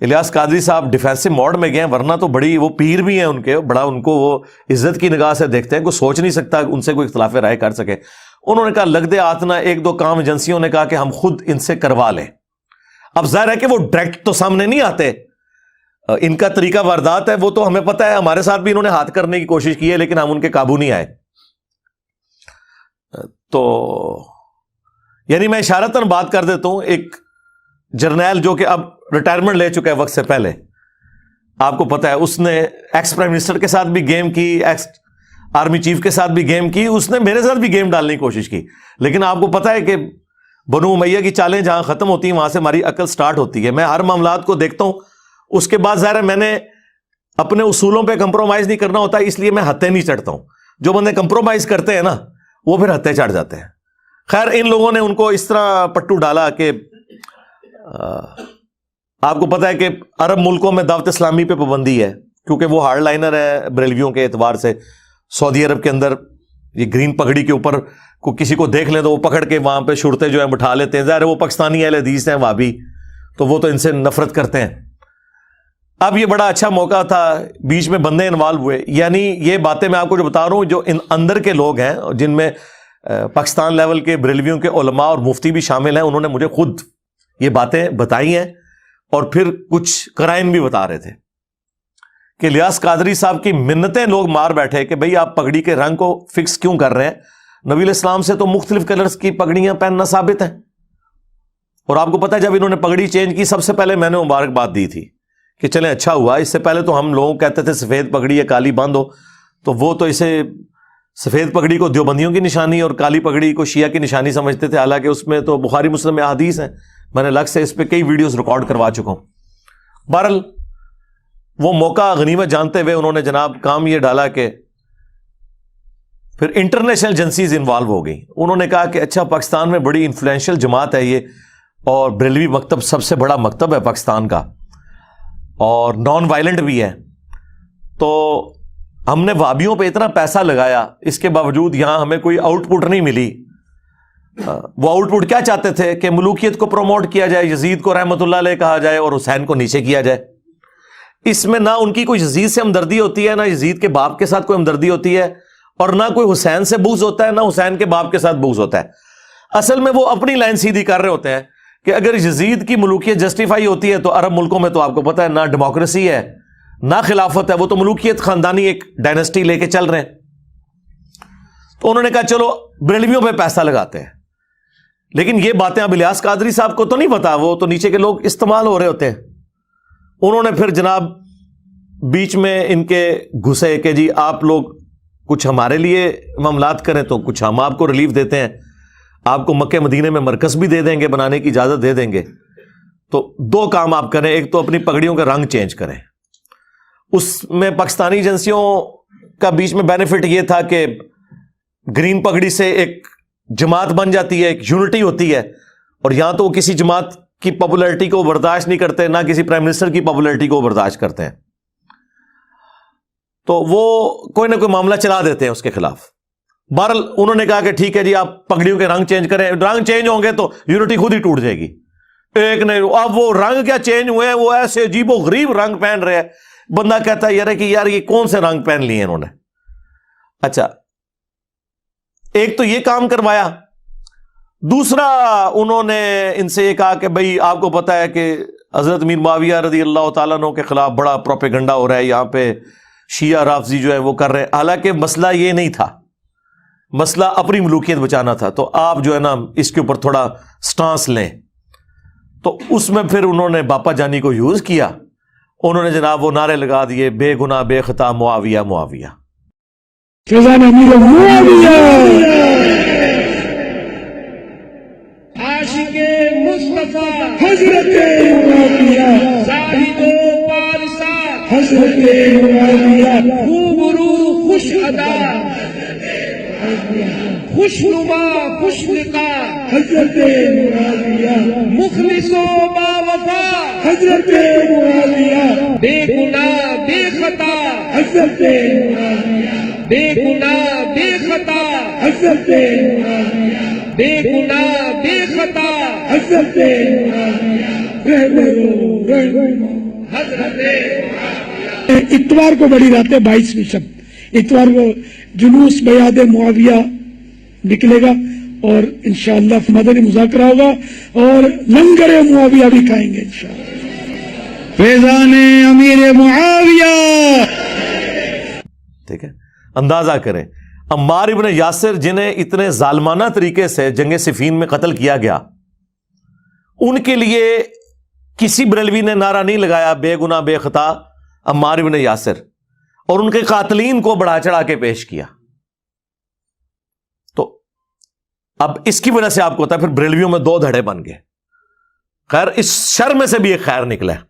الیاس قادری صاحب defensive mood میں گئے ہیں، ورنہ تو بڑی وہ پیر بھی ہیں ان کے، بڑا ان کو وہ عزت کی نگاہ سے دیکھتے ہیں، کوئی سوچ نہیں سکتا ان سے کوئی اختلاف رائے کر سکے۔ انہوں نے کہا لگ دے آتنا، ایک دو کام ایجنسیوں نے کہا کہ ہم خود ان سے کروا لیں۔ اب ظاہر ہے کہ وہ ڈائریکٹ تو سامنے نہیں آتے، ان کا طریقہ واردات ہے، وہ تو ہمیں پتہ ہے، ہمارے ساتھ بھی انہوں نے ہاتھ کرنے کی کوشش کی ہے لیکن ہم ان کے قابو نہیں آئے۔ تو یعنی میں اشارتاً بات کر دیتا ہوں، ایک جرنیل جو کہ اب ریٹائرمنٹ لے چکا ہے وقت سے پہلے، آپ کو پتہ ہے اس نے ایکس پرائم منسٹر کے ساتھ بھی گیم کی، ایکس آرمی چیف کے ساتھ بھی گیم کی، اس نے میرے ساتھ بھی گیم ڈالنے کی کوشش کی، لیکن آپ کو پتہ ہے کہ بنو امیہ کی چالیں جہاں ختم ہوتی ہیں وہاں سے ہماری عقل سٹارٹ ہوتی ہے۔ میں ہر معاملات کو دیکھتا ہوں، اس کے بعد ظاہر ہے میں نے اپنے اصولوں پہ کمپرومائز نہیں کرنا ہوتا، اس لیے میں ہتھے نہیں چڑھتا ہوں۔ جو بندے کمپرومائز کرتے ہیں نا وہ پھر ہتھے چڑھ جاتے ہیں۔ خیر ان لوگوں نے ان کو اس طرح پٹو ڈالا کہ آپ کو پتہ ہے کہ عرب ملکوں میں دعوت اسلامی پہ پابندی ہے کیونکہ وہ ہارڈ لائنر ہے بریلویوں کے اعتبار سے۔ سعودی عرب کے اندر یہ گرین پگڑی کے اوپر کو کسی کو دیکھ لیں تو وہ پکڑ کے وہاں پہ شرطیں جو ہیں بٹھا لیتے ہیں، ظاہر ہے وہ پاکستانی اہل حدیث ہیں وہابی، تو وہ تو ان سے نفرت کرتے ہیں۔ اب یہ بڑا اچھا موقع تھا، بیچ میں بندے انوالو ہوئے، یعنی یہ باتیں میں آپ کو جو بتا رہا ہوں جو اندر کے لوگ ہیں جن میں پاکستان لیول کے بریلویوں کے علماء اور مفتی بھی شامل ہیں، انہوں نے مجھے خود یہ باتیں بتائی ہیں اور پھر کچھ قرائن بھی بتا رہے تھے کہ الیاس قادری صاحب کی منتیں لوگ مار بیٹھے کہ بھئی آپ پگڑی کے رنگ کو فکس کیوں کر رہے ہیں، نبی علیہ السلام سے تو مختلف کلرز کی پگڑیاں پہننا ثابت ہے۔ اور آپ کو پتہ ہے جب انہوں نے پگڑی چینج کی سب سے پہلے میں نے مبارکباد دی تھی کہ چلیں اچھا ہوا، اس سے پہلے تو ہم لوگوں کہتے تھے سفید پگڑی یا کالی باندھ ہو، تو وہ تو اسے سفید پگڑی کو دیوبندیوں کی نشانی اور کالی پگڑی کو شیعہ کی نشانی سمجھتے تھے، حالانکہ اس میں تو بخاری مسلم میں احادیث ہیں، میں نے الگ سے اس پہ کئی ویڈیوز ریکارڈ کروا چکا ہوں۔ بہرحال وہ موقع غنیمت جانتے ہوئے انہوں نے جناب کام یہ ڈالا کہ پھر انٹرنیشنل ایجنسیز انوالو ہو گئی۔ انہوں نے کہا کہ اچھا پاکستان میں بڑی انفلوئنشل جماعت ہے یہ، اور بریلوی مکتب سب سے بڑا مکتب ہے پاکستان کا اور نان وائلنٹ بھی ہے، تو ہم نے وہابیوں پہ اتنا پیسہ لگایا، اس کے باوجود یہاں ہمیں کوئی آؤٹ پٹ نہیں ملی۔ وہ آؤٹ پٹ کیا چاہتے تھے کہ ملوکیت کو پروموٹ کیا جائے، یزید کو رحمت اللہ علیہ کہا جائے اور حسین کو نیچے کیا جائے۔ اس میں نہ ان کی کوئی یزید سے ہمدردی ہوتی ہے، نہ یزید کے باپ کے ساتھ کوئی ہمدردی ہوتی ہے، اور نہ کوئی حسین سے بغض ہوتا ہے، نہ حسین کے باپ کے ساتھ بغض ہوتا ہے۔ اصل میں وہ اپنی لائن سیدھی کر رہے ہوتے ہیں کہ اگر یزید کی ملوکیت جسٹیفائی ہوتی ہے تو عرب ملکوں میں تو آپ کو پتہ ہے نہ ڈیموکریسی ہے نہ خلافت ہے، وہ تو ملوکیت خاندانی ایک ڈائنسٹی لے کے چل رہے ہیں۔ تو انہوں نے کہا چلو بریلویوں پہ پیسہ لگاتے ہیں، لیکن یہ باتیں اب الیاس قادری صاحب کو تو نہیں پتا، وہ تو نیچے کے لوگ استعمال ہو رہے ہوتے ہیں۔ انہوں نے پھر جناب بیچ میں ان کے گھسے کہ جی آپ لوگ کچھ ہمارے لیے معاملات کریں تو کچھ ہم آپ کو ریلیف دیتے ہیں، آپ کو مکہ مدینے میں مرکز بھی دے دیں گے، بنانے کی اجازت دے دیں گے، تو دو کام آپ کریں، ایک تو اپنی پگڑیوں کا رنگ چینج کریں۔ اس میں پاکستانی ایجنسیوں کا بیچ میں بینیفٹ یہ تھا کہ گرین پگڑی سے ایک جماعت بن جاتی ہے، ایک یونٹی ہوتی ہے، اور یہاں تو وہ کسی جماعت کی پاپولرٹی کو برداشت نہیں کرتے، نہ کسی پرائم منسٹر کی پاپولرٹی کو برداشت کرتے ہیں، تو وہ کوئی نہ کوئی معاملہ چلا دیتے ہیں اس کے خلاف۔ بہرحال انہوں نے کہا کہ ٹھیک ہے جی آپ پگڑیوں کے رنگ چینج کریں، رنگ چینج ہوں گے تو یونٹی خود ہی ٹوٹ جائے گی۔ ایک نہیں، اب وہ رنگ کیا چینج ہوئے ہیں، وہ ایسے عجیب و غریب رنگ پہن رہے ہیں، بندہ کہتا ہے یار یہ کون سے رنگ پہن لیے انہوں نے۔ اچھا ایک تو یہ کام کروایا، دوسرا انہوں نے ان سے یہ کہا کہ بھئی آپ کو پتا ہے کہ حضرت امیر معاویہ رضی اللہ تعالیٰ عنہ کے خلاف بڑا پروپیگنڈا ہو رہا ہے یہاں پہ، شیعہ رافضی جو ہے وہ کر رہے ہیں، حالانکہ مسئلہ یہ نہیں تھا، مسئلہ اپنی ملوکیت بچانا تھا، تو آپ جو ہے نا اس کے اوپر تھوڑا سٹانس لیں۔ تو اس میں پھر انہوں نے باپا جانی کو یوز کیا، انہوں نے جناب وہ نعرے لگا دیے بے گناہ بے خطا معاویہ معاویہ۔ عاشق مصطفیٰ حضرت معاویہ، زاہد و پارسا حضرت معاویہ، خوبرو خوش ادا خوش نما خوش لقا حضرت معاویہ، مخلص و باوفا حضرت معاویہ، بے گناہ بے خطا حضرت معاویہ، بے گناہ بے خطا حضرت معاویہ، بے گناہ بے خطا حضرت معاویہ، رہبرو رہبرو इतवार को बड़ी रात है 22वीं शब, इतवार को जुलूस बयाद मुआविया निकलेगा और इंशाअल्लाह मदनी मुज़ाकरा होगा और लंगर मुआविया भी खाएंगे इंशाअल्लाह। फैज़ान अमीर मुआविया। ठीक है, अंदाजा करें अम्मार इब्न यासिर जिन्हें इतने जालमाना तरीके से जंग सिफीन में कत्ल किया गया, उनके लिए किसी बरेलवी ने नारा नहीं लगाया बेगुनाह बेखता अम्मार इब्न यासिर, और उनके कातलीन को बढ़ा चढ़ा के पेश किया। तो अब इसकी वजह से आपको होता है फिर बरेलवियों में दो धड़े बन गए। खैर इस शर में से भी एक खैर निकला है।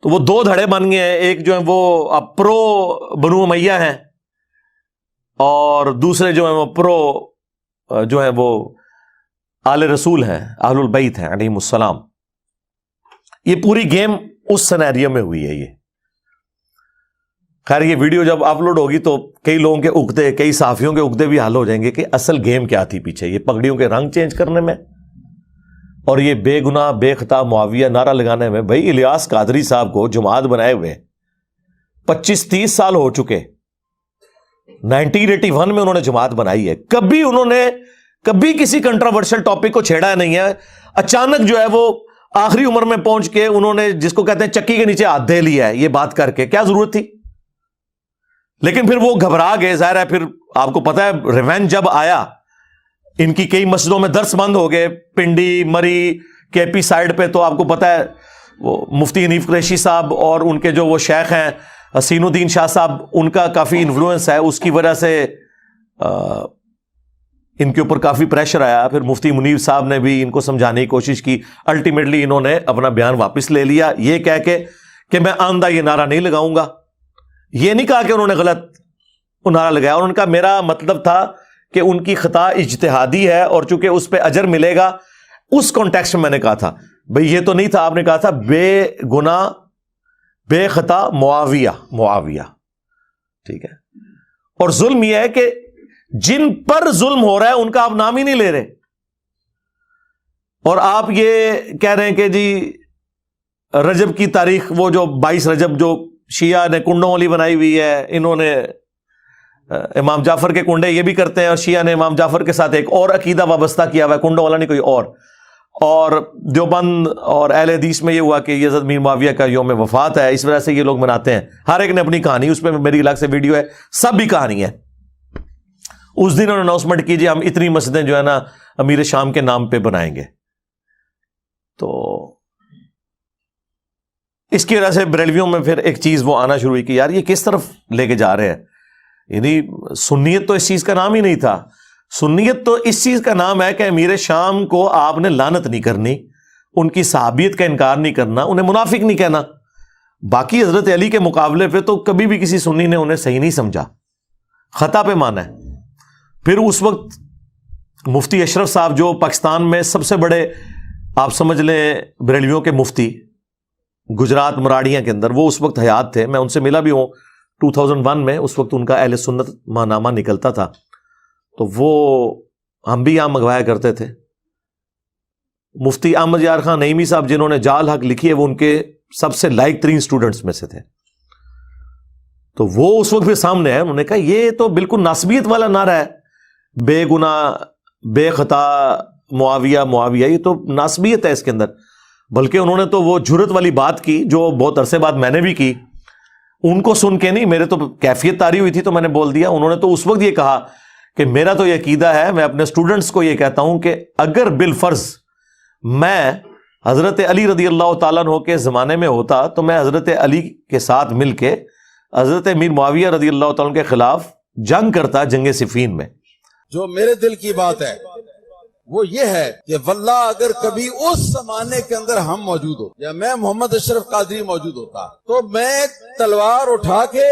तो वो दो धड़े बन गए हैं, एक जो है वो अब प्रो बनु उमैया हैं और दूसरे जो है वो प्रो जो है वो आले रसूल हैं, अहलुल बैत हैं अलैहिमुस्सलाम। ये पूरी गेम उस सिनेरियो में हुई है ये। खैर ये वीडियो जब अपलोड होगी तो कई लोगों के उगदे, कई साफियों के उगदे भी हल हो जाएंगे कि असल गेम क्या थी पीछे, ये पगड़ियों के रंग चेंज करने में और ये बेगुनाह बेखता मुआविया नारा लगाने में। भाई इलियास कादरी साहब को जमात बनाए हुए 25-30 साल हो चुके, 1981 में उन्होंने जमात बनाई है। कभी उन्होंने कभी किसी कंट्रोवर्शियल टॉपिक को छेड़ा नहीं है। अचानक जो है वो आखिरी उम्र में पहुंच के उन्होंने जिसको कहते हैं चक्की के नीचे हाथ दे लिया है, ये बात करके क्या जरूरत थी। लेकिन फिर वो घबरा गए, जाहिर है फिर आपको पता है रिवेंज जब आया, इनकी कई मस्जिदों में दर्स बंद हो गए, पिंडी मरी केपी साइड पे, तो आपको पता है वो मुफ्ती हनीफ कुरैशी साहब और उनके जो वो शेख हैं हसीनुद्दीन शाह साहब, उनका काफी इन्फ्लुएंस है, उसकी वजह से इनके ऊपर काफी प्रेशर आया। फिर मुफ्ती मुनीर साहब ने भी इनको समझाने की कोशिश की, अल्टीमेटली इन्होंने अपना बयान वापस ले लिया, ये कह के कि मैं आंदा ये नारा नहीं लगाऊंगा। ये नहीं कहा कि उन्होंने गलत नारा लगाया, और उनका मेरा मतलब था कि उनकी खता इज्तिहादी है और चूंकि उस पर अजर मिलेगा, उस कॉन्टेक्स्ट में मैंने कहा था। भाई ये तो नहीं था, आपने कहा था बेगुनाह बेखता मुआविया, ठीक है। और जुल्म यह है कि जिन पर जुल्म हो रहा है उनका आप नाम ही नहीं ले रहे, और आप ये कह रहे हैं कि जी रजब की तारीख, वो जो 22 रजब जो शिया ने कुंडों वाली बनाई हुई है, इन्होंने इमाम जाफर के कुंडे ये भी करते हैं, और शिया ने इमाम जाफर के साथ एक और अकीदा वाबस्ता किया हुआ है, कुंडों वाला नहीं कोई और देवबंद और अहले हदीस में ये हुआ कि यज़द मीर मुआविया का यौम वफात है, इस वजह से ये लोग मनाते हैं। हर एक ने अपनी कहानी, उस पर मेरी अलग से वीडियो है, सब भी कहानी है। उस दिन उन्होंने अनाउंसमेंट कीजिए हम इतनी मस्जिदें जो है ना अमीर शाम के नाम पे बनाएंगे। तो इसकी वजह से बरेलवियों में फिर एक चीज वो आना शुरू हुई कि यार ये किस तरफ लेके जा रहे हैं। यानी सुन्नियत तो इस चीज का नाम ही नहीं था। सुन्नियत तो इस चीज का नाम है कि अमीर शाम को आपने लानत नहीं करनी, उनकी सहाबियत का इनकार नहीं करना, उन्हें मुनाफिक नहीं कहना। बाकी हजरत अली के मुकाबले पे तो कभी भी किसी सुन्नी ने उन्हें सही नहीं समझा, खता पे माना है। फिर उस वक्त मुफ्ती अशरफ साहब जो पाकिस्तान में सबसे बड़े आप समझ लें बरेलवियों के मुफ्ती गुजरात मराड़ियाँ के अंदर, वो उस वक्त हयात थे, मैं उनसे मिला भी हूँ 2001 में। उस वक्त उनका अहले सुन्नत माहनामा निकलता था, तो वो हम भी यहाँ मंगवाया करते थे। मुफ्ती अहमद यार खान नईमी साहब जिन्होंने जाल हक लिखी है, वो उनके सबसे लाइक 3 स्टूडेंट्स में से थे। तो वो उस वक्त भी सामने है, उन्होंने कहा ये तो बिल्कुल नासबियत वाला नारा है, बेगुनाह बेखता मुआविया, ये तो नासबियत है इसके अंदर। बल्कि उन्होंने तो वो जुर्रत वाली बात की जो बहुत अरसे बाद मैंने भी की, उनको सुन के नहीं, मेरे तो कैफियत तारी हुई थी तो मैंने बोल दिया। उन्होंने तो उस वक्त ये कहा कि मेरा तो ये अकीदा है, मैं अपने स्टूडेंट्स को ये कहता हूं कि अगर बिलफर्ज मैं हजरत अली रदी अल्लाह ताला अन्हु के जमाने में होता तो मैं हजरत अली के साथ मिलके हजरत मीर मुआविया रदी अल्लाह ताला के खिलाफ जंग करता जंग सिफीन में। जो मेरे दिल की बात है वो ये है कि वल्लाह अगर कभी उस जमाने के अंदर हम मौजूद हो या मैं मोहम्मद अशरफ कादरी मौजूद होता तो मैं तलवार उठा के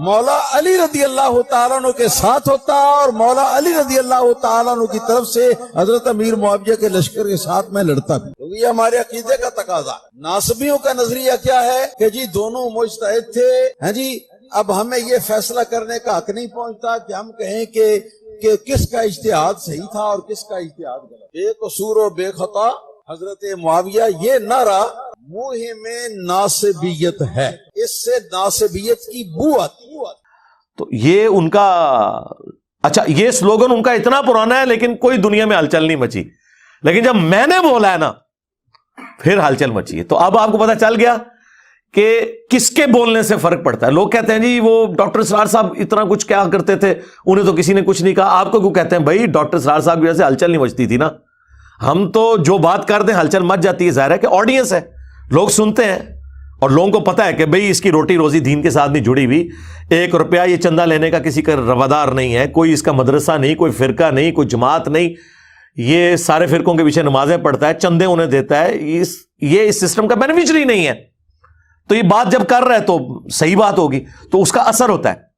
मौला अली रदी अल्लाह तआला अन्हु के साथ होता और मौला अली रदी अल्लाह तआला अन्हु की तरफ से हजरत अमीर मुआविया के लश्कर के साथ मैं लड़ता भी, क्योंकि ये हमारे अकीदे का तकाजा। नासबियों का नजरिया क्या है कि जी दोनों मुज्तहिद थे, हैं जी। अब हमें ये फैसला करने का हक नहीं पहुंचता कि हम कहें कि किसका इज्तिहाद सही था और किसका इज्तिहाद गलत। बेकसूर और बेखता हजरत मुआविया, ये नारा मुंह में नासिबियत है, इससे नासिबियत की बू आती है। तो ये उनका, अच्छा ये स्लोगन उनका इतना पुराना है लेकिन कोई दुनिया में हलचल नहीं मची, लेकिन जब मैंने बोला है ना फिर हलचल मची है। तो अब आपको पता चल गया कि किसके बोलने से फर्क पड़ता है। लोग कहते हैं जी वो डॉक्टर सरार साहब इतना कुछ क्या करते थे, उन्हें तो किसी ने कुछ नहीं कहा। आपको क्यों कहते हैं? भाई डॉक्टर सरार साहब की वजह से हलचल नहीं मचती थी ना। हम तो जो बात करते हैं हलचल मच जाती है। जाहिर है कि ऑडियंस है, लोग सुनते हैं और लोगों को पता है कि भाई इसकी रोटी रोजी दीन के साथ नहीं जुड़ी हुई। 1 रुपया ये चंदा लेने का किसी का रवादार नहीं है, कोई इसका मदरसा नहीं, कोई फिरका नहीं, कोई जमात नहीं, ये सारे फिरकों के पीछे नमाजें पढ़ता है, चंदे उन्हें देता है, ये इस सिस्टम का बेनिफिशियरी नहीं है। तो ये बात जब कर रहा है तो सही बात होगी, तो उसका असर होता है।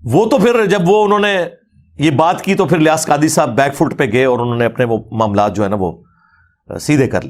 वो तो फिर जब वो उन्होंने ये बात की तो फिर लियास कादी साहब बैकफुट पे गए और उन्होंने अपने वो मामलात जो है ना वो सीधे कर लिए।